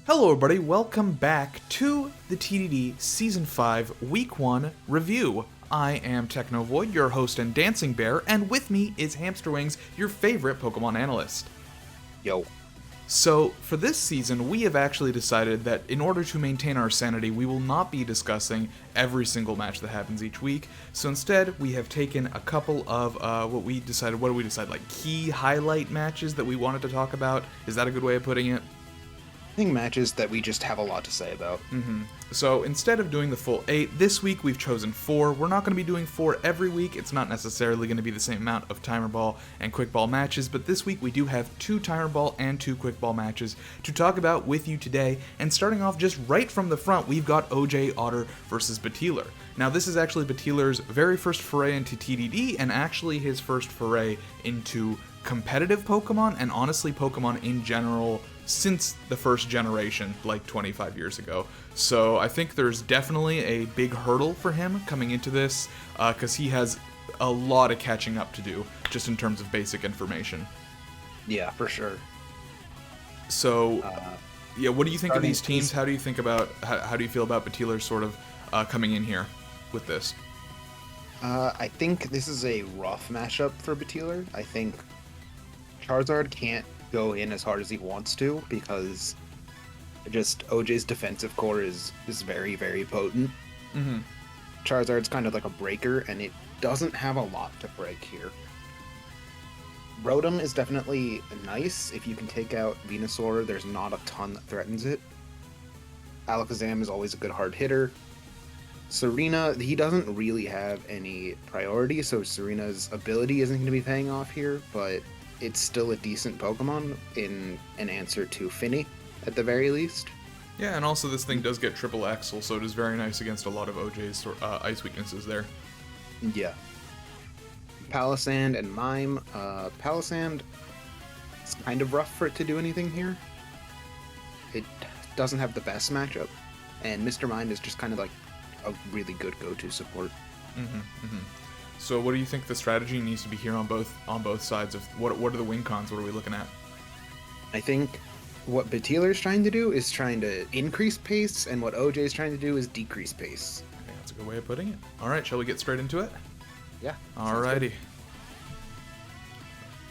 Hello everybody, welcome back to the TDD Season 5 Week 1 review. I am Technovoid, your host and dancing bear, and with me is Hamsterwings, your favorite Pokemon analyst. Yo. So, for this season, we have actually decided that in order to maintain our sanity, we will not be discussing every single match that happens each week. So instead, we have taken a couple of what do we decide, like key highlight matches that we wanted to talk about? Is that a good way of putting it? I think matches that we just have a lot to say about. So instead of doing the full 8, this week we've chosen 4. We're not going to be doing 4 every week. It's not necessarily going to be the same amount of Timer Ball and Quick Ball matches, but this week we do have 2 Timer Ball and 2 Quick Ball matches to talk about with you today. And starting off just right from the front, we've got OJ Otter versus Batelor. Now this is actually Batelor's very first foray into TDD, and actually his first foray into competitive Pokemon, and honestly Pokemon in general since the first generation, like 25 years ago. So I think there's definitely a big hurdle for him coming into this, because he has a lot of catching up to do, just in terms of basic information. Yeah, for sure. So, yeah, what do you think of these teams? How do you think about, how do you feel about Batelor sort of coming in here with this? I think this is a rough matchup for Batelor. I think Charizard can't go in as hard as he wants to because just OJ's defensive core is very, very potent. Charizard's kind of like a breaker, and it doesn't have a lot to break here. Rotom is definitely nice. If you can take out Venusaur, there's not a ton that threatens it. Alakazam is always a good hard hitter. Serena, he doesn't really have any priority, so Serena's ability isn't going to be paying off here, but it's still a decent Pokemon in an answer to Finny, at the very least. Yeah, and also this thing does get triple Axle, so it is very nice against a lot of OJ's ice weaknesses there. Yeah. Palisand and Mime. Palisand, it's kind of rough for it to do anything here. It doesn't have the best matchup, and Mr. Mime is just kind of like a really good go-to support. So what do you think the strategy needs to be here on both sides of what are the win cons? What are we looking at? I think what Batelor's trying to do is trying to increase pace, and what OJ is trying to do is decrease pace. Okay, that's a good way of putting it. All right, shall we get straight into it? Yeah. Alrighty.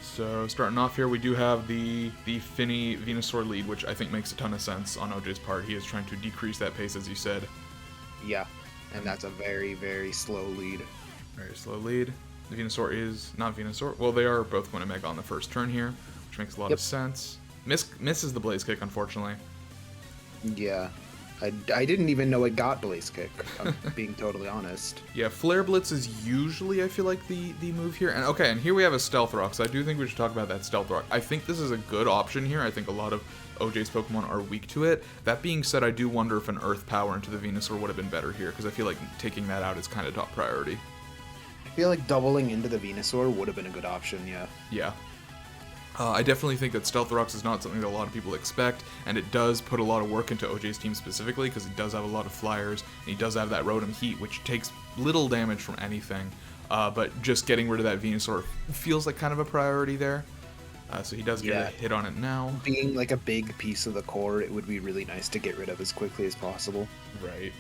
So starting off here, we do have the Finny Venusaur lead, which I think makes a ton of sense on OJ's part. He is trying to decrease that pace, as you said. Yeah, and that's a very, very slow lead. Very slow lead. The Venusaur is not Venusaur. Well, they are both going to Mega on the first turn here, which makes a lot of sense. Misses the Blaze Kick, unfortunately. Yeah. I didn't even know it got Blaze Kick, I'm being totally honest. Yeah, Flare Blitz is usually, I feel like, the move here. And okay, and here we have a Stealth Rock, so I do think we should talk about that Stealth Rock. I think this is a good option here. I think a lot of OJ's Pokemon are weak to it. That being said, I do wonder if an Earth Power into the Venusaur would have been better here, because I feel like taking that out is kind of top priority. I feel like doubling into the Venusaur would have been a good option, yeah. Yeah. I definitely think that Stealth Rocks is not something that a lot of people expect, and it does put a lot of work into OJ's team specifically, because he does have a lot of flyers, and he does have that Rotom Heat, which takes little damage from anything, but just getting rid of that Venusaur feels like kind of a priority there. So he does get a hit on it now. Being like a big piece of the core, it would be really nice to get rid of as quickly as possible. Right.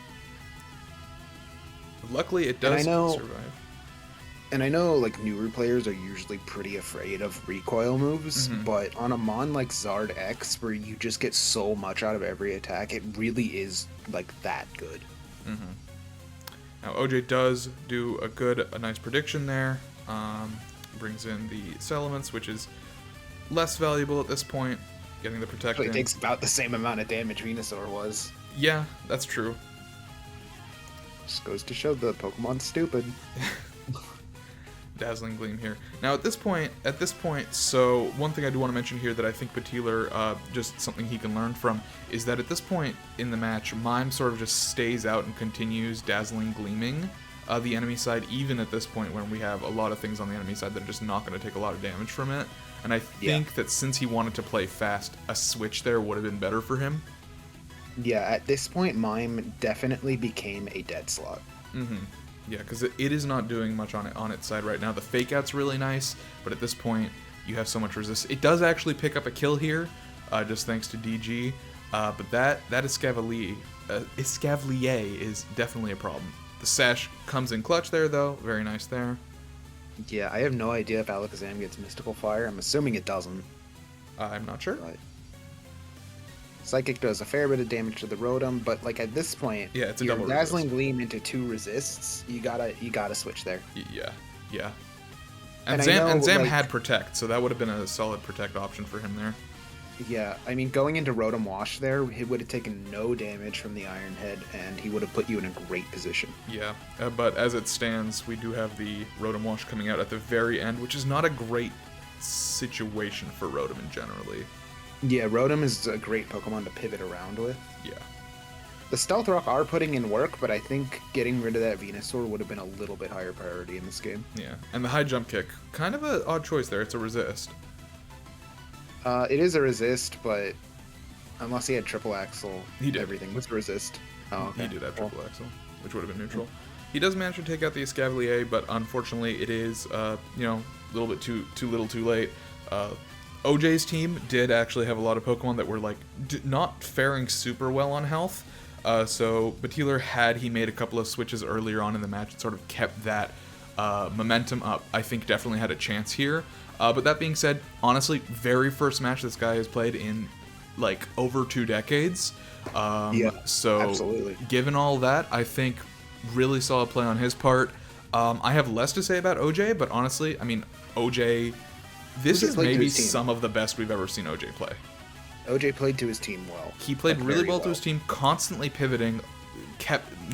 Luckily, it does survive. And I know, like, newer players are usually pretty afraid of recoil moves, but on a Mon like Zard X, where you just get so much out of every attack, it really is, like, that good. Now, OJ does do a nice prediction there. Brings in the Salamence, which is less valuable at this point, getting the protection. It takes about the same amount of damage Venusaur was. Yeah, that's true. Just goes to show the Pokemon's stupid. Dazzling Gleam here. Now at this point, so one thing I do want to mention here that I think Batelor, just something he can learn from, is that at this point in the match, Mime sort of just stays out and continues Dazzling Gleaming the enemy side, even at this point when we have a lot of things on the enemy side that are just not going to take a lot of damage from it. And I think that since he wanted to play fast, a switch there would have been better for him. Yeah, at this point, Mime definitely became a dead slot. Yeah, because it is not doing much on its side right now. The Fake Out's really nice, but at this point, you have so much resistance. It does actually pick up a kill here, just thanks to DG. But that Escavalier is definitely a problem. The sash comes in clutch there, though. Very nice there. Yeah, I have no idea if Alakazam gets Mystical Fire. I'm assuming it doesn't. I'm not sure. But Psychic does a fair bit of damage to the Rotom, but like at this point, yeah, it's a your double Dazzling resist. Gleam into 2 resists. You gotta switch there. Yeah. And Zam like, had Protect, so that would have been a solid Protect option for him there. Yeah, I mean, going into Rotom Wash there, he would have taken no damage from the Iron Head, and he would have put you in a great position. Yeah, but as it stands, we do have the Rotom Wash coming out at the very end, which is not a great situation for Rotom in generally. Yeah, Rotom is a great Pokemon to pivot around with. Yeah. The Stealth Rock are putting in work, but I think getting rid of that Venusaur would have been a little bit higher priority in this game. Yeah, and the high jump kick, kind of an odd choice there. It's a resist. It is a resist, but unless he had triple axle, He did. Everything was a resist. Oh, okay. He did have triple axle, which would have been neutral. He does manage to take out the Escavalier, but unfortunately it is, a little bit too little too late. OJ's team did actually have a lot of Pokemon that were like not faring super well on health. So Batelor, had he made a couple of switches earlier on in the match, it sort of kept that momentum up. I think definitely had a chance here. But that being said, honestly, very first match this guy has played in like over 2 decades. So absolutely. Given all that, I think really solid play on his part. I have less to say about OJ, but honestly, I mean, OJ, this is maybe some of the best we've ever seen OJ play. OJ played to his team well. He played really well to his team, constantly pivoting,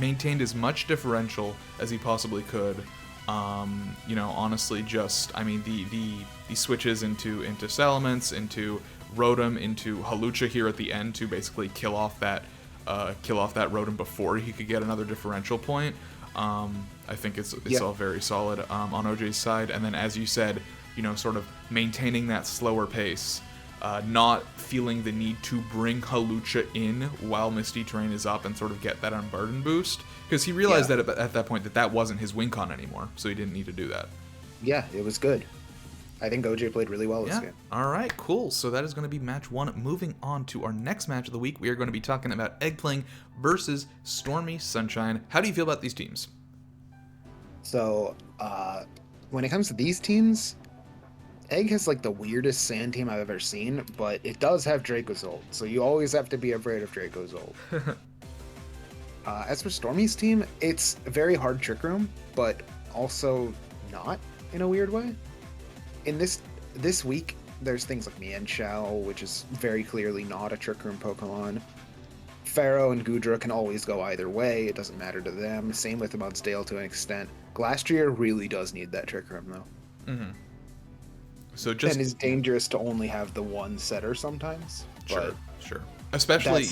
maintained as much differential as he possibly could. Honestly, the switches into Salamence, into Rotom, into Hawlucha here at the end to basically kill off that Rotom before he could get another differential point. I think it's all very solid on OJ's side. And then, as you said, sort of maintaining that slower pace, not feeling the need to bring Hawlucha in while Misty Terrain is up and sort of get that unburden boost, because he realized that at that point that wasn't his win con anymore, so he didn't need to do that. Yeah, it was good. I think OJ played really well this game. All right, cool. So that is going to be match 1. Moving on to our next match of the week, we are going to be talking about Eggpling versus Stormy Sunshine. How do you feel about these teams? So, when it comes to these teams, Egg has like the weirdest sand team I've ever seen, but it does have Dracozolt, so you always have to be afraid of Dracozolt. As for Stormy's team, it's a very hard Trick Room, but also not in a weird way. In this week, there's things like Mienshao, which is very clearly not a Trick Room Pokemon. Pharaoh and Goodra can always go either way, it doesn't matter to them. Same with Mudsdale to an extent. Glastrier really does need that Trick Room, though. Mm-hmm. So and is dangerous to only have the one setter sometimes. Sure. Especially,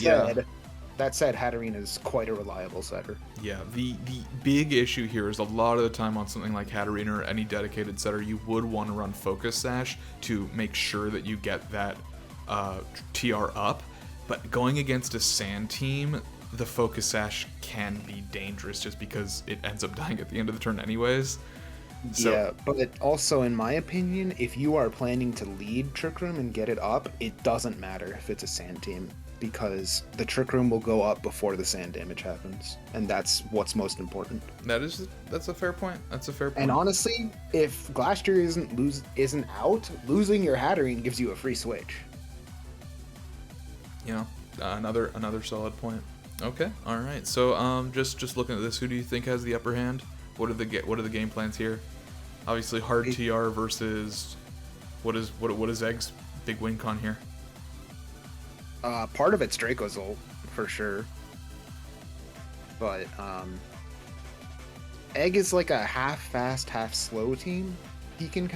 That said, Hatterene is quite a reliable setter. Yeah, the big issue here is a lot of the time on something like Hatterene or any dedicated setter, you would want to run Focus Sash to make sure that you get that TR up. But going against a Sand team, the Focus Sash can be dangerous just because it ends up dying at the end of the turn anyways. So, yeah, but also, in my opinion, if you are planning to lead Trick Room and get it up, it doesn't matter if it's a Sand team, because the Trick Room will go up before the Sand damage happens, and that's what's most important. That's a fair point. And honestly, if Glastrier isn't out, losing your Hatterene gives you a free switch. Another solid point. Okay, all right. So just looking at this, who do you think has the upper hand? What are the game plans here? Obviously, hard TR versus what is Egg's big win con here? Part of it's Dracozolt for sure, but Egg is like a half fast, half slow team. He can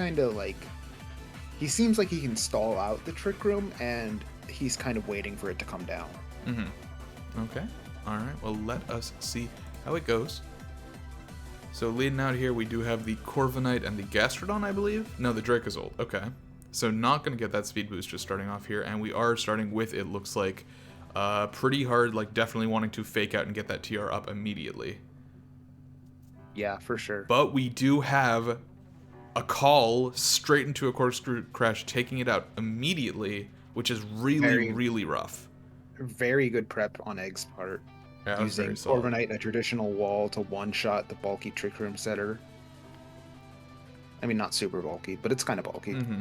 he seems like he can stall out the Trick Room, and he's kind of waiting for it to come down. Mm-hmm. Okay. All right. Well, let us see how it goes. So leading out here, we do have the Corviknight and the Gastrodon, I believe. No, the Dracozolt. Okay. So not going to get that speed boost just starting off here, and we are starting with, it looks like, pretty hard, like definitely wanting to fake out and get that TR up immediately. Yeah, for sure. But we do have a call straight into a Corkscrew Crash, taking it out immediately which is really, really rough. Very good prep on Egg's part. Yeah, using Corviknight, a traditional wall, to one-shot the bulky Trick Room setter. I mean, not super bulky, but it's kind of bulky. Mm-hmm.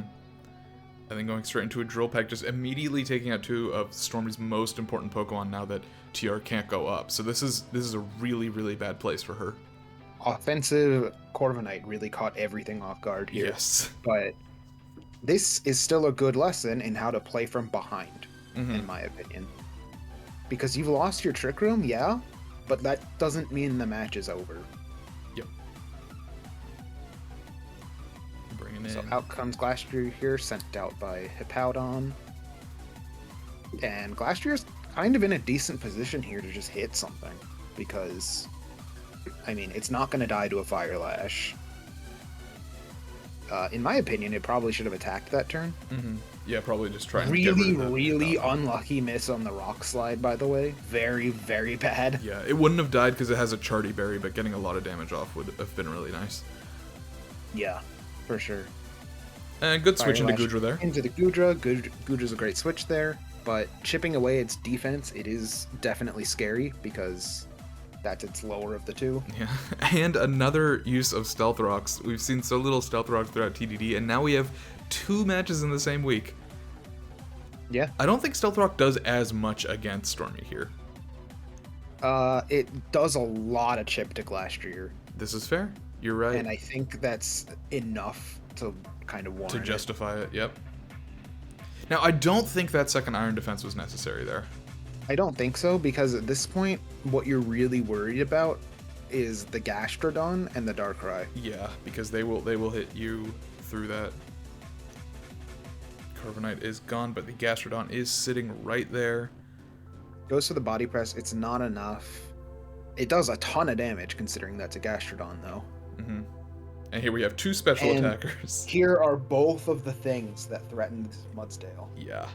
And then going straight into a Drill Peck, just immediately taking out two of Stormy's most important Pokemon now that TR can't go up. So this is a really, really bad place for her. Offensive Corviknight really caught everything off guard here. Yes. But this is still a good lesson in how to play from behind, in my opinion. Because you've lost your Trick Room, yeah, but that doesn't mean the match is over. Yep. Bringing in. So out comes Glastrier here, sent out by Hippowdon. And Glastrier's kind of in a decent position here to just hit something. Because, I mean, it's not going to die to a Fire Lash. In my opinion, it probably should have attacked that turn. Mm-hmm. Yeah, probably just trying really, to get rid of really unlucky miss on the Rock Slide, by the way. Very, very bad. Yeah, it wouldn't have died because it has a Charty Berry, but getting a lot of damage off would have been really nice. Yeah, for sure. And good switch into Goodra there. Into the Goodra. Goodra's a great switch there, but chipping away its defense, it is definitely scary because that's its lower of the two. Yeah, and another use of Stealth Rocks. We've seen so little Stealth Rocks throughout TDD, and now we have 2 matches in the same week. Yeah. I don't think Stealth Rock does as much against Stormy here. It does a lot of chip to Glastrier. This is fair. You're right. And I think that's enough to kind of warrant to justify it. Yep. Now, I don't think that second Iron Defense was necessary there. I don't think so, because at this point, what you're really worried about is the Gastrodon and the Darkrai. Yeah, because they will hit you through that. Corviknight is gone, but the Gastrodon is sitting right there. Goes to the Body Press. It's not enough. It does a ton of damage, considering that's a Gastrodon, though. Mm-hmm. And here we have 2 special attackers. Here are both of the things that threatened Mudsdale. Yeah.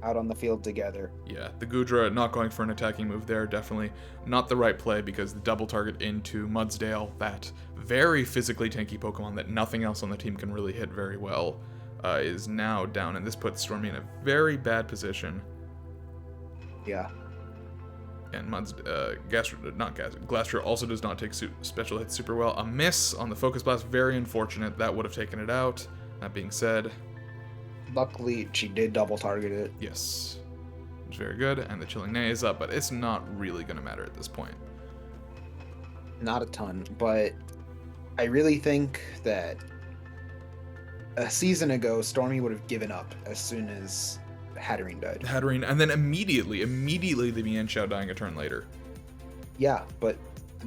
Out on the field together. Yeah, the Goodra not going for an attacking move there, definitely not the right play, because the double target into Mudsdale, that very physically tanky Pokemon that nothing else on the team can really hit very well, is now down, and this puts Stormy in a very bad position. Yeah. And Glastrier also does not take special hits super well. A miss on the Focus Blast, very unfortunate. That would have taken it out. That being said, luckily, she did double target it. Yes. It's very good, and the Chilling Neigh is up, but it's not really going to matter at this point. Not a ton, but I really think that a season ago, Stormy would have given up as soon as Hatterene died. Hatterene, and then immediately the Mienshao dying a turn later. Yeah, but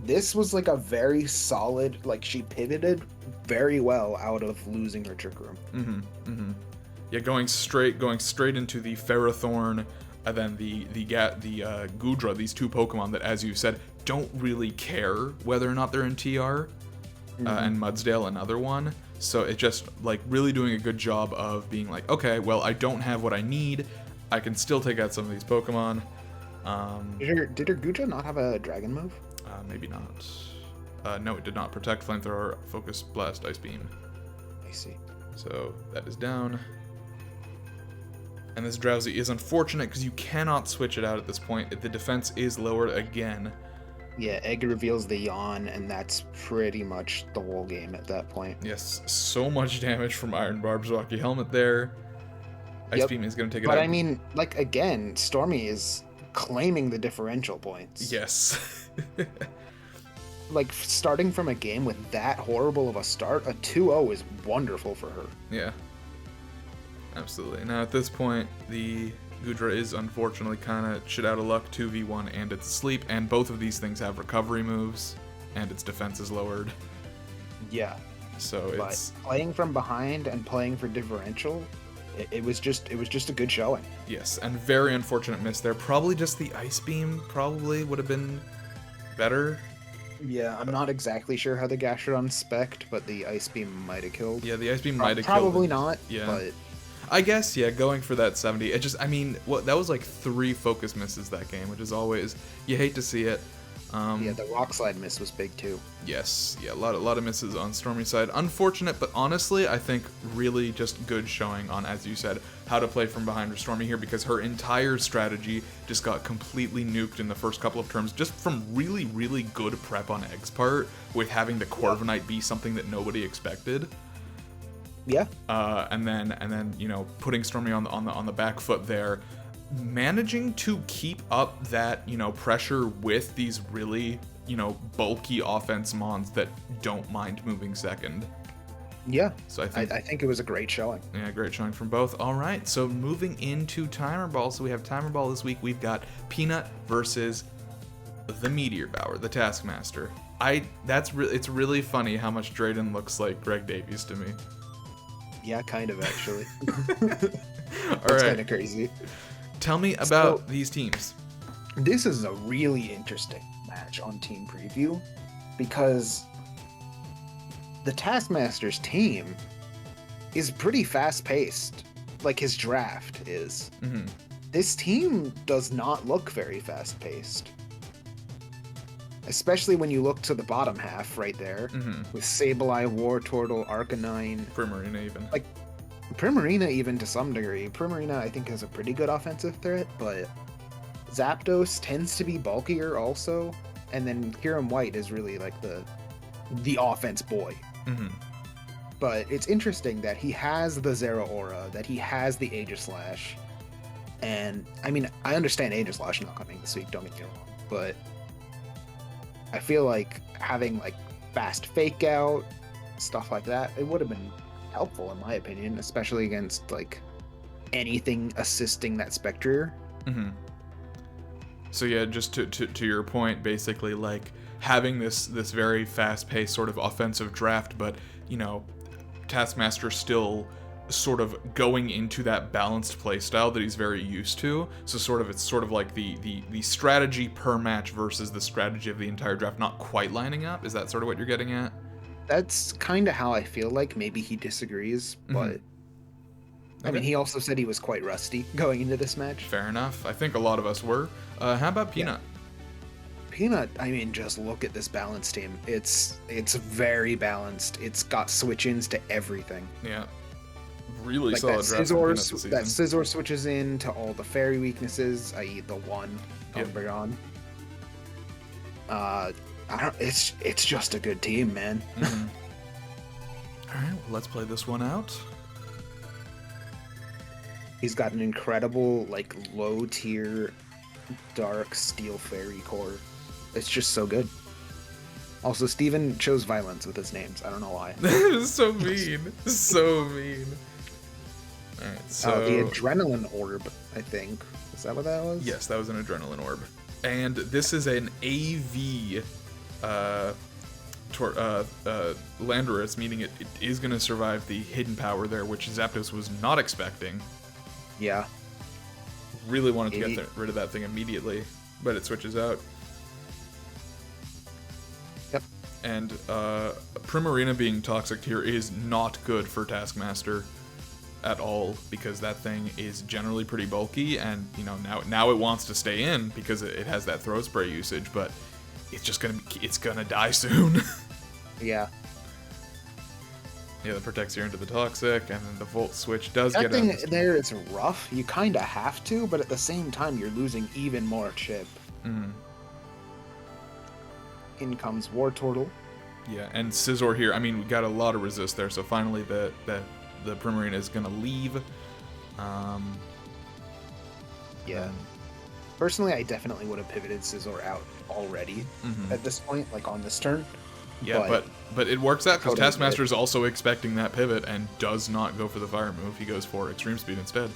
this was like a very solid, like, she pivoted very well out of losing her Trick Room. Mm-hmm, mm-hmm. Yeah, going straight into the Ferrothorn, and then the Goodra, these 2 Pokemon that, as you said, don't really care whether or not they're in TR, and Mudsdale another one. So it just, like, really doing a good job of being like, okay, well, I don't have what I need. I can still take out some of these Pokemon. Did her Goodra not have a Dragon move? Maybe not. No, it did not. Protect, Flamethrower, Focus, Blast, Ice Beam. I see. So that is down. And this Drowsy is unfortunate because you cannot switch it out at this point. The defense is lowered again. Yeah, Egg reveals the Yawn, and that's pretty much the whole game at that point. Yes, so much damage from Iron Barb's Rocky Helmet there. Ice Beam is going to take it out. But I mean, like, again, Stormy is claiming the differential points. Yes. Like, starting from a game with that horrible of a start, a 2-0 is wonderful for her. Yeah. Absolutely. Now, at this point, the Goodra is unfortunately kind of shit out of luck, 2v1, and it's asleep, and both of these things have recovery moves, and its defense is lowered. Yeah. So it's... But playing from behind and playing for differential, it was just a good showing. Yes, and very unfortunate miss there. Probably just the Ice Beam probably would have been better. Yeah, I'm not exactly sure how the Gastrodon spec'd, but the Ice Beam might have killed. Yeah, the Ice Beam might have killed. Probably not, yeah. But... I guess, yeah, going for that 70. It just, I mean, that was like 3 focus misses that game, which is always, you hate to see it. Yeah, the rock slide miss was big too. Yes, yeah, a lot of misses on Stormy's side. Unfortunate, but honestly, I think really just good showing on, as you said, how to play from behind for Stormy here, because her entire strategy just got completely nuked in the first couple of turns, just from really, really good prep on Egg's part, with having the Corviknight be something that nobody expected. Yeah. And then you know, putting Stormy on the back foot there, managing to keep up that, you know, pressure with these really, you know, bulky offense mons that don't mind moving second. Yeah. So I think it was a great showing. Yeah, great showing from both. All right, so moving into Timer Ball. So we have Timer Ball this week. We've got Peanut versus the Meteor Bower, the Taskmaster. It's really funny how much Drayden looks like Greg Davies to me. Yeah, kind of actually. All That's right. kind of crazy. Tell me about these teams. This is a really interesting match on Team Preview because the Taskmaster's team is pretty fast-paced, like his draft is. Mm-hmm. This team does not look very fast-paced. Especially when you look to the bottom half right there, with Sableye, Wartortle, Arcanine. Primarina even. Like, Primarina even to some degree. Primarina I think has a pretty good offensive threat, but Zapdos tends to be bulkier also, and then Kyurem White is really like the offense boy. Mm-hmm. But it's interesting that he has the Zeraora, that he has the Aegislash, and I mean, I understand Aegislash not coming this week, don't get me wrong, but I feel like having like fast fake out, stuff like that, it would have been helpful in my opinion, especially against like anything assisting that Spectre. Mm-hmm. So yeah, just to your point, basically like having this very fast-paced sort of offensive draft, but you know, Taskmaster still sort of going into that balanced play style that he's very used to. So it's sort of like the strategy per match versus the strategy of the entire draft not quite lining up. Is that sort of what you're getting at? That's kind of how I feel like. Maybe he disagrees, but I mean, he also said he was quite rusty going into this match. Fair enough. I think a lot of us were. How about Peanut? Yeah. Peanut, I mean, just look at this balanced team. It's very balanced. It's got switch-ins to everything. Yeah. Really like solid draft from Peanut this season. That Scizor switches in to all the fairy weaknesses, i.e. the one Umbreon. It's just a good team, man. Mm-hmm. All right, well, let's play this one out. He's got an incredible, like, low-tier dark steel fairy core. It's just so good. Also, Steven chose violence with his names. I don't know why. So mean. So mean. Alright, so... the Adrenaline Orb, I think. Is that what that was? Yes, that was an Adrenaline Orb. And this is an AV Landorus, meaning it is going to survive the hidden power there, which Zapdos was not expecting. Yeah. Really wanted to get rid of that thing immediately, but it switches out. Yep. And Primarina being toxic here is not good for Taskmaster at all, because that thing is generally pretty bulky, and you know, now it wants to stay in because it has that throw spray usage, but it's gonna die soon. Yeah. Yeah, that protects you into the toxic, and then the Volt switch does get that out. thing there is rough. You kind of have to, but at the same time, you're losing even more chip. Mm-hmm. In comes Wartortle. Yeah, and Scizor here. I mean, we got a lot of resist there, so finally the Primarina is gonna leave. Yeah. Personally, I definitely would have pivoted Scizor out already at this point, like on this turn. Yeah, but it works out because Totally Taskmaster is also expecting that pivot and does not go for the fire move. He goes for Extreme Speed instead.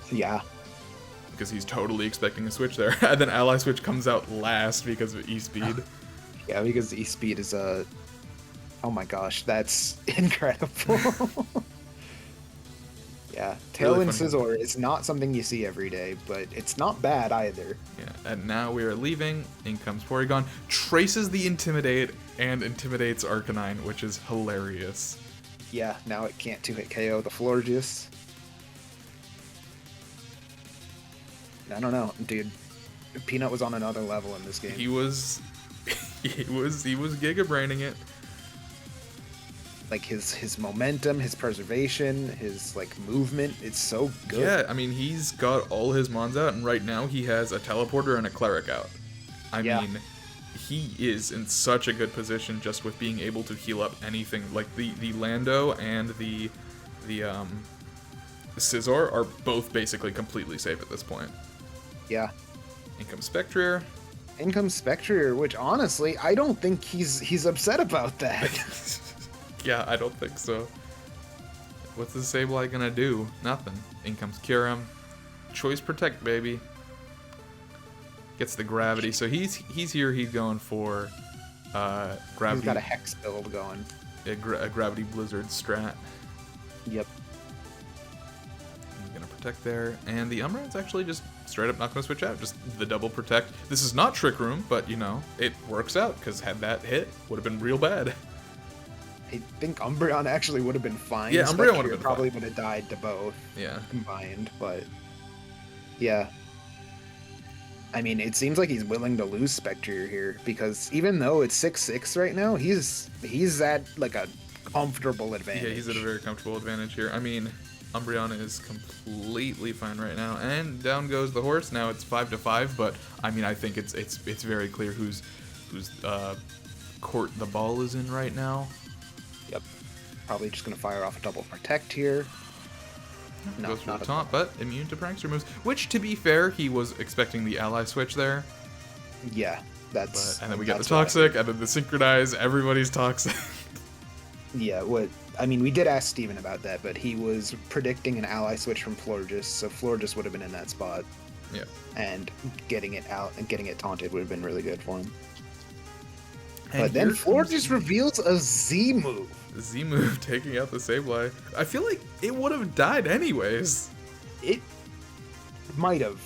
Yeah. Because he's totally expecting a switch there. And then Ally Switch comes out last because of E-Speed. Yeah, because E-Speed is a... Oh my gosh, that's incredible. Yeah, Tail Really and funny. Scizor is not something you see every day, but it's not bad either. Yeah, and now we are leaving. In comes Porygon, traces the Intimidate, and intimidates Arcanine, which is hilarious. Yeah, now it can't 2-hit KO the Florges. I don't know, dude. Peanut was on another level in this game. He was he was gigabraining it. Like his momentum, his preservation, his like movement, it's so good. Yeah, I mean, he's got all his mons out, and right now he has a teleporter and a cleric out. I mean, he is in such a good position just with being able to heal up anything. Like the Lando and the Scizor are both basically completely safe at this point. Yeah. Income Spectrier. Income Spectrier, which honestly, I don't think he's upset about that. Yeah, I don't think so. What's the Sableye gonna do? Nothing. Income's Kyurem. Choice Protect, baby. Gets the gravity. So he's here. He's going for gravity. He's got a Hex build going. A Gravity Blizzard strat. Yep. I'm gonna protect there, and the Umbreon's actually just straight up not gonna switch out. Just the double protect. This is not Trick Room, but you know it works out because had that hit, would have been real bad. I think Umbreon actually would have been fine. Yeah, Umbreon would have been probably fine. would have died to both. Yeah. Combined, but yeah. I mean, it seems like he's willing to lose Spectrier here because even though it's 6-6 right now, he's at like a comfortable advantage. Yeah, he's at a very comfortable advantage here. I mean, Umbreon is completely fine right now, and down goes the horse. Now it's 5-5, but I mean, I think it's very clear whose court the ball is in right now. Yep. Probably just gonna fire off a double protect here. No, Goes for not the at taunt, but immune to prankster moves. Which, to be fair, he was expecting the ally switch there. Yeah, And then we get the toxic, and then the synchronize. Everybody's toxic. Yeah, I mean, we did ask Steven about that, but he was predicting an ally switch from Florges, so Florges would have been in that spot. Yeah. And getting it out and getting it taunted would have been really good for him. And but then here Florges reveals a Z move. Z move taking out the Sableye. I feel like it would have died anyways. It might have.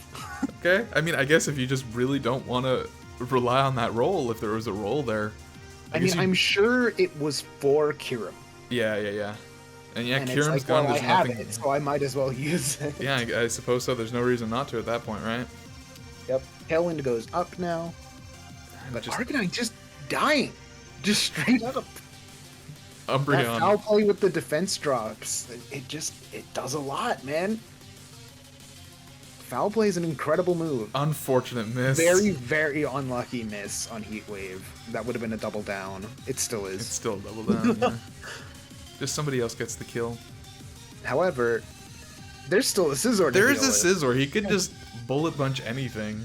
Okay, I mean, I guess if you just really don't want to rely on that roll, if there was a roll there. I mean, I'm sure it was for Kyurem. Yeah. And yeah, And Kyurem's like, gone. well, There's I have nothing. it, so I might as well use it. Yeah, I suppose so. There's no reason not to at that point, right? Yep. Tailwind goes up now. But Arcanine just dying. Just straight up. That Umbreon. foul play with the defense drops. It does a lot, man. Foul play is an incredible move. Unfortunate miss. Very, very unlucky miss on Heat Wave. That would have been a double down. It still is. It's still a double down, yeah. Just somebody else gets the kill. However, there's still a Scizor. There is a Scizor. He could just bullet punch anything.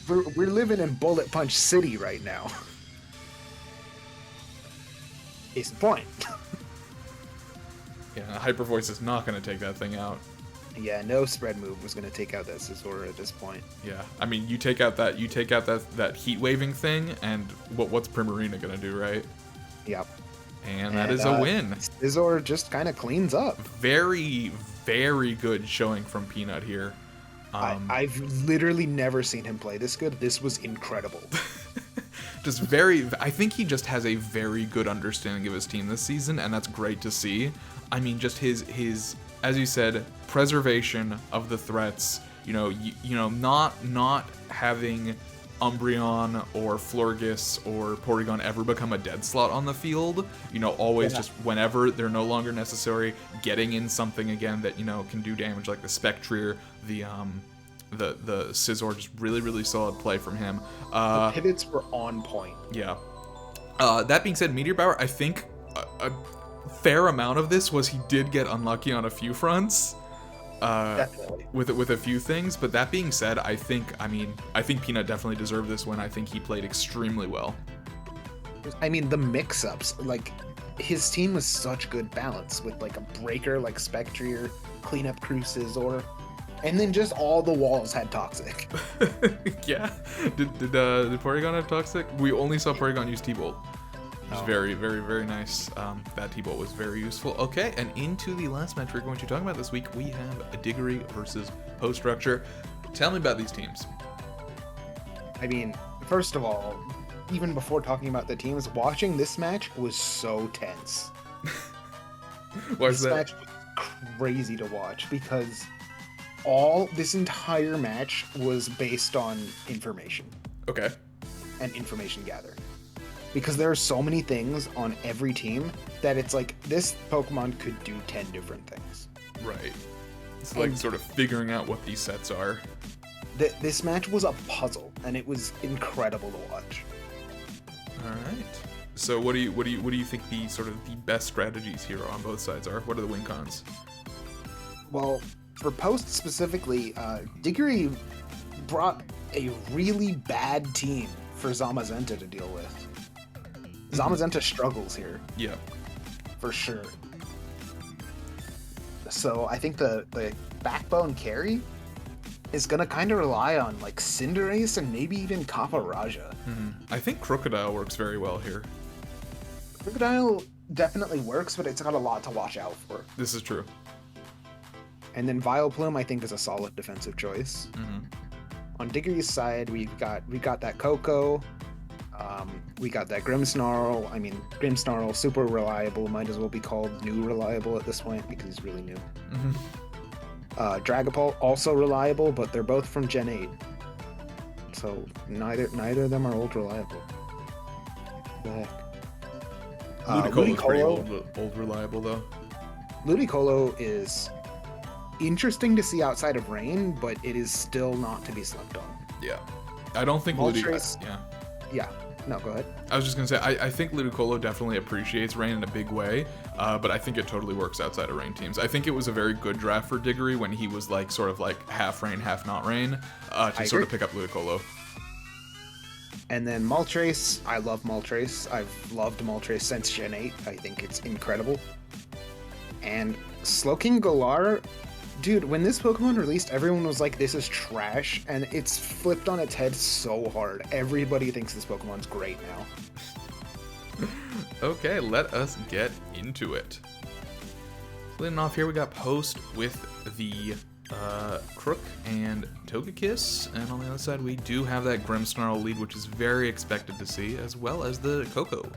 We're living in Bullet Punch City right now. Case in point. Yeah, Hyper Voice is not going to take that thing out. Yeah, no spread move was going to take out that Scizor at this point. Yeah, I mean, you take out that heat waving thing, and what's Primarina going to do, right? Yep. And that is a win. Scizor just kind of cleans up. Very, very good showing from Peanut here. I've literally never seen him play this good. This was incredible. I think he just has a very good understanding of his team this season, and that's great to see. I mean, just his as you said, preservation of the threats. You know, not having Umbreon or Florges or Porygon ever become a dead slot on the field. You know, always just whenever they're no longer necessary, getting in something again that, you know, can do damage, like the Spectrier, the Scizor, just really, really solid play from him. The pivots were on point. Yeah. That being said, Meteor Bower, I think a fair amount of this was he did get unlucky on a few fronts. Definitely. With a few things, but that being said, I think Peanut definitely deserved this win. I think he played extremely well. I mean, the mix-ups, like, his team was such good balance with, like, a breaker like Spectrier, cleanup crew Scizor, and then just all the walls had Toxic. Yeah. Did Porygon have Toxic? We only saw Porygon use T-Bolt. It was very, very, very nice. That T-Bolt was very useful. Okay, and into the last match we're going to talk about this week, we have a Diggory versus Post Structure. Tell me about these teams. I mean, first of all, even before talking about the teams, watching this match was so tense. Why is that? This match was crazy to watch because this entire match was based on information. Okay. And information gather. because there are so many things on every team that it's like this Pokemon could do 10 different things. Right. It's like sort of figuring out what these sets are. This match was a puzzle, and it was incredible to watch. All right. So what do you think the sort of the best strategies here on both sides are? What are the win cons? Well, for Post specifically, Diggory brought a really bad team for Zamazenta to deal with. Zamazenta struggles here. Yeah. For sure. So I think the backbone carry is going to kind of rely on like Cinderace and maybe even Kappa-Raja. I think Crocodile works very well here. Crocodile definitely works, but it's got a lot to watch out for. This is true. And then Vileplume, I think, is a solid defensive choice. On Diggory's side, we've got that Coco. We got that Grimmsnarl. I mean, Grimmsnarl, super reliable. Might as well be called new reliable at this point because he's really new. Dragapult, also reliable, but they're both from Gen 8. So neither of them are old reliable. What the heck? Ludicolo's pretty old reliable, though. Ludicolo is interesting to see outside of Rain, but it is still not to be slept on. Yeah. I don't think Moltres, yeah. Yeah. No, go ahead. I was just going to say, I think Ludicolo definitely appreciates Rain in a big way, but I think it totally works outside of Rain teams. I think it was a very good draft for Diggory when he was like sort of like half Rain, half not Rain, to sort of pick up Ludicolo. And then Moltres, I love Moltres. I've loved Moltres since Gen 8. I think it's incredible. And Slowking Galar, dude, when this Pokemon released, everyone was like, this is trash, and it's flipped on its head so hard. Everybody thinks this Pokemon's great now. Okay, let us get into it. Leading off here, we got Post with the Crook and Togekiss, and on the other side we do have that Grimmsnarl lead, which is very expected to see, as well as the Coco.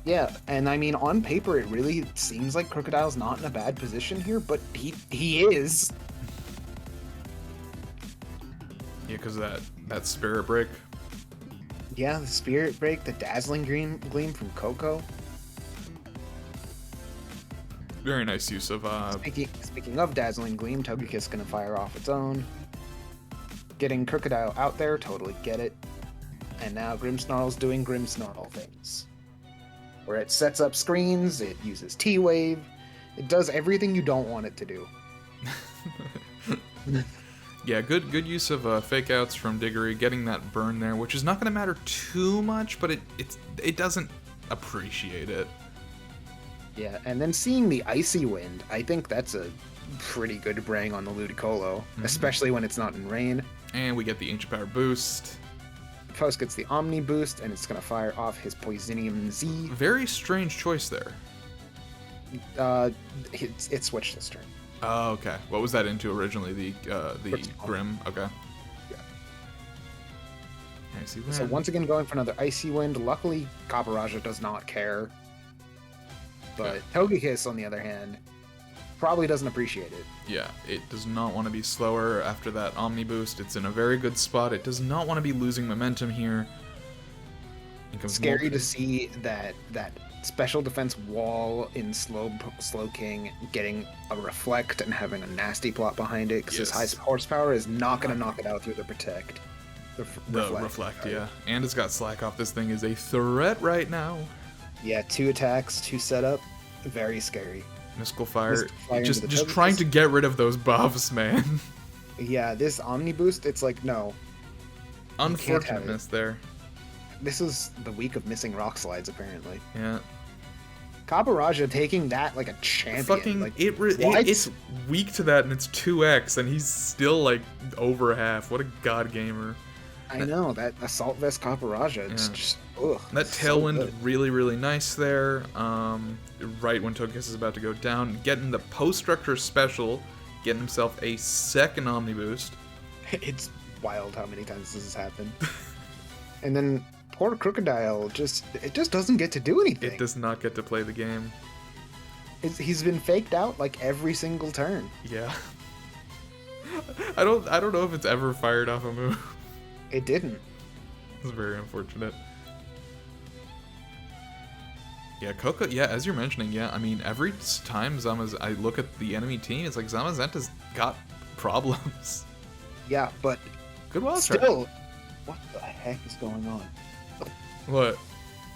Yeah, and I mean, on paper it really seems like Crocodile's not in a bad position here, but he is. Yeah, because of that Spirit Break. Yeah, the Spirit Break, the Dazzling Gleam from Coco. Very nice use of... Speaking of Dazzling Gleam, Togekiss gonna fire off its own. Getting Crocodile out there, totally get it. And now Grimmsnarl's doing Grimmsnarl things. Where it sets up screens, it uses T-Wave, it does everything you don't want it to do. Yeah, good use of fake outs from Diggory, getting that burn there, which is not going to matter too much, but it doesn't appreciate it. Yeah, and then seeing the Icy Wind, I think that's a pretty good bring on the Ludicolo, especially when it's not in rain. And we get the Ancient Power boost. Post gets the Omni boost, and it's going to fire off his Poisonium Z. Very strange choice there. It switched this turn. Oh, okay. What was that into originally? The Grim? Okay. Yeah. Icy Wind. So once again going for another Icy Wind. Luckily, Kappa-Raja does not care. But Togekiss, on the other hand, probably doesn't appreciate it. Yeah, it does not want to be slower after that Omni boost. It's in a very good spot. It does not want to be losing momentum here. Scary to see that special defense wall in Slowking getting a Reflect and having a nasty plot behind it, because his high horsepower is not going to knock it out through the Protect. The Reflect, yeah. And it's got Slack off. This thing is a threat right now. Yeah, 2 attacks, 2 setup. Very scary. Mystical Fire just trying to get rid of those buffs, man. Yeah, this Omni boost, it's like, no. Unfortunateness there. This is the week of missing Rock Slides, apparently. Yeah. Kappa-Raja taking that like a champion. It's weak to that, and it's 2x, and he's still like over half. What a god gamer. I know, that Assault Vest Kappa-Raja, it's just, ugh. That Tailwind, so really, really nice there. Right when Togekiss is about to go down. Getting the Post-Structure special, getting himself a second Omni boost. It's wild how many times this has happened. And then poor Crocodile, it just doesn't get to do anything. It does not get to play the game. He's been faked out like every single turn. Yeah. I don't know if it's ever fired off a move. It didn't. It's very unfortunate. Yeah, Coco, yeah, as you're mentioning, yeah, I mean, every time I look at the enemy team, it's like Zamazenta's got problems. Yeah, but Good wild charge. still, what the heck is going on? What?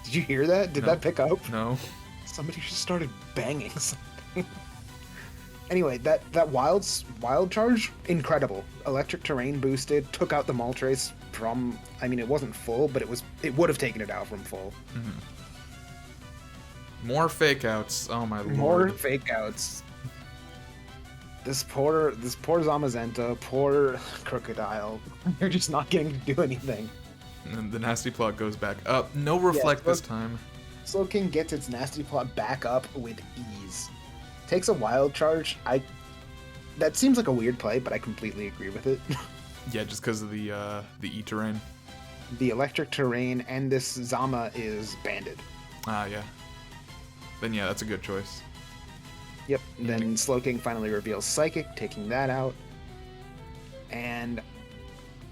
Did you hear that? Did No. that pick up? No. Somebody just started banging something. Anyway, that wild charge, incredible. Electric terrain boosted, took out the Moltres from. I mean, it wasn't full, but it would have taken it out from full. Mm-hmm. More fake outs. Oh my lord. More fake outs. This poor Zamazenta, poor Crocodile. They're just not getting to do anything. And the nasty plot goes back up. No reflect this time. Slowking gets its nasty plot back up with ease. Takes a wild charge. That seems like a weird play, but I completely agree with it. Yeah, just because of the E terrain. The electric terrain and this Zama is banded. Ah, yeah. Then yeah, that's a good choice. Yep. Then Slowking finally reveals Psychic, taking that out. And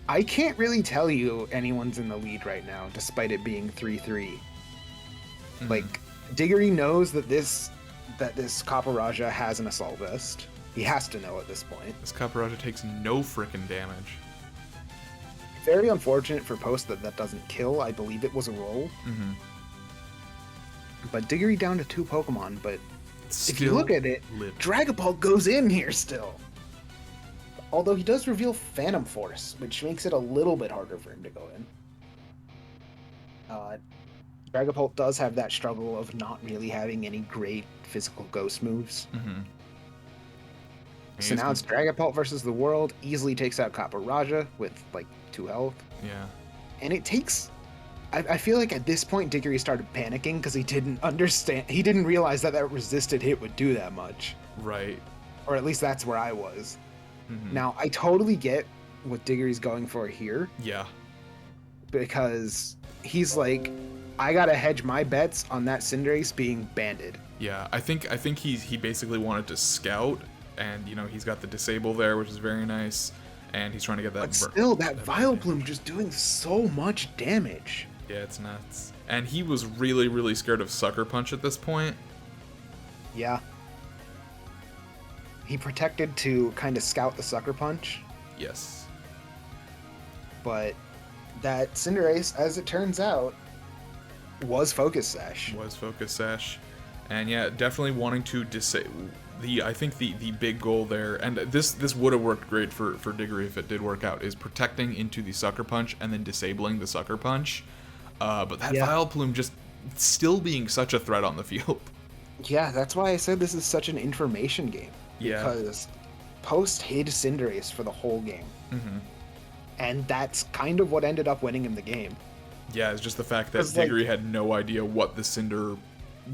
I can't really tell you anyone's in the lead right now, despite it being 3-3. Mm-hmm. Like, Diggory knows that this Kaparaja has an Assault Vest. He has to know at this point. This Kaparaja takes no frickin' damage. Very unfortunate for Post that doesn't kill. I believe it was a roll. Mm-hmm. But Diggory down to 2 Pokemon, but Still if you look at it, lit. Dragapult goes in here still. Although he does reveal Phantom Force, which makes it a little bit harder for him to go in. Dragapult does have that struggle of not really having any great physical ghost moves. Mm-hmm. So now it's Dragapult versus the world, easily takes out Kaparaja with like 2 health. Yeah. And it takes... I feel like at this point Diggory started panicking because he didn't realize that resisted hit would do that much. Right. Or at least that's where I was. Mm-hmm. Now, I totally get what Diggory's going for here. Yeah. Because he's like, I gotta hedge my bets on that Cinderace being banded. Yeah, I think he basically wanted to scout, and he's got the disable there, which is very nice, and he's trying to get that. But still, that Vileplume just doing so much damage. Yeah, it's nuts. And he was really, really scared of Sucker Punch at this point. Yeah. He protected to kind of scout the Sucker Punch. Yes. But that Cinderace, as it turns out, was Focus Sash. And yeah, definitely wanting to disable I think the big goal there, and this would have worked great for Diggory if it did work out, is protecting into the Sucker Punch and then disabling the Sucker Punch. But that Vileplume just still being such a threat on the field. Yeah, that's why I said this is such an information game. Yeah. Because Post hid Cinderace for the whole game. Mm-hmm. And that's kind of what ended up winning him the game. Yeah, it's just the fact that Diggory had no idea what the Cinder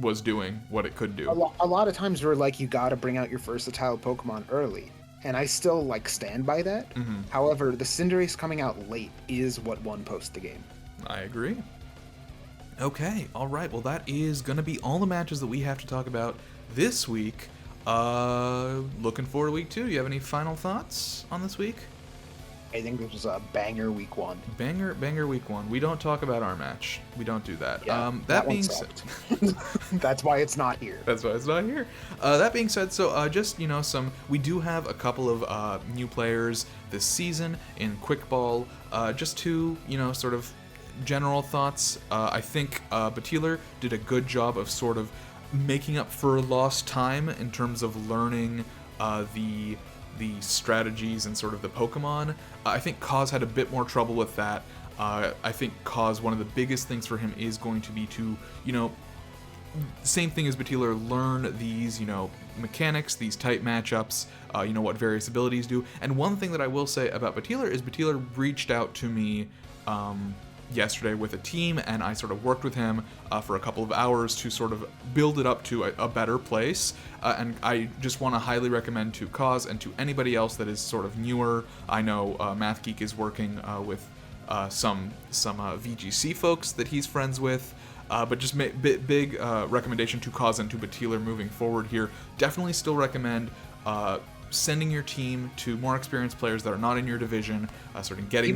was doing, what it could do. A lot of times we're like, you gotta bring out your versatile Pokemon early. And I still, stand by that. Mm-hmm. However, the Cinderace coming out late is what won Post the game. I agree. Okay, alright, well that is going to be all the matches that we have to talk about this week. Looking forward to week 2. You have any final thoughts on this week? I think this was a banger week 1. Banger week 1. We don't talk about our match. We don't do that. Yeah, that being said, that's why it's not here. That's why it's not here. That being said, so just we do have a couple of new players this season in Quick Ball. Just to sort of general thoughts. I think Bateller did a good job of sort of making up for lost time in terms of learning the strategies and sort of the Pokemon. I think Kaz had a bit more trouble with that. I think Kaz, one of the biggest things for him is going to be to, same thing as Bateller, learn these, mechanics, these type matchups, what various abilities do. And one thing that I will say about Bateller is Bateller reached out to me yesterday with a team, and I sort of worked with him for a couple of hours to sort of build it up to a better place. And I just want to highly recommend to Kaz and to anybody else that is sort of newer. I know Math Geek is working with some VGC folks that he's friends with. But just big recommendation to Kaz and to Bateller moving forward here. Definitely still recommend sending your team to more experienced players that are not in your division, sort of getting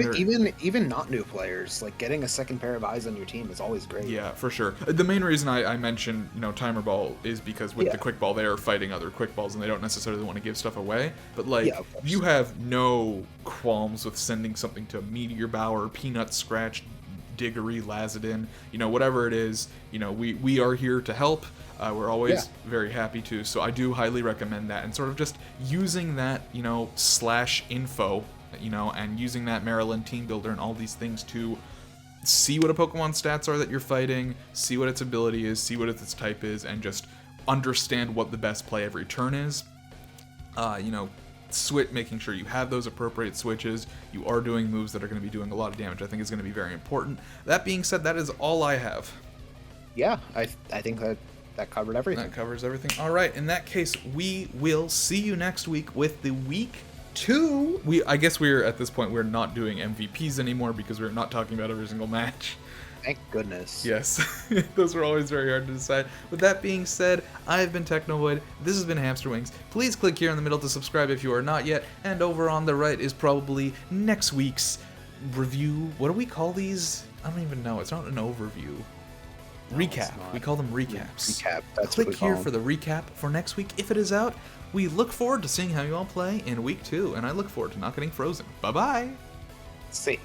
even not new players, like getting a second pair of eyes on your team is always great. Yeah, for sure. The main reason I mentioned, Timer Ball is because with the Quick Ball, they are fighting other Quick Balls, and they don't necessarily want to give stuff away. But, like, you have no qualms with sending something to Meteor Bower, Peanut Scratch, Diggory, Lazadin, whatever it is, we are here to help. We're always very happy to, so I do highly recommend that, and sort of just using that, /info, and using that Maryland Team Builder and all these things to see what a Pokemon stats are that you're fighting, see what its ability is, see what its type is, and just understand what the best play every turn is. Making sure you have those appropriate switches, you are doing moves that are going to be doing a lot of damage, I think is going to be very important. That being said, that is all I have. Yeah, I think that covered everything. That covers everything. All right, in that case, we will see you next week with the Week 2. I guess we're, at this point, we're not doing MVPs anymore because we're not talking about every single match. Thank goodness. Yes, those were always very hard to decide. With that being said, I've been Technovoid, this has been Hamster Wings. Please click here in the middle to subscribe if you are not yet, and over on the right is probably next week's review. What do we call these? I don't even know. It's not an overview. No, recap. We call them recaps. Recap. That's click what we call here them. for the recap for next week if it is out. We look forward to seeing how you all play in Week 2, and I look forward to not getting frozen. Bye-bye! See.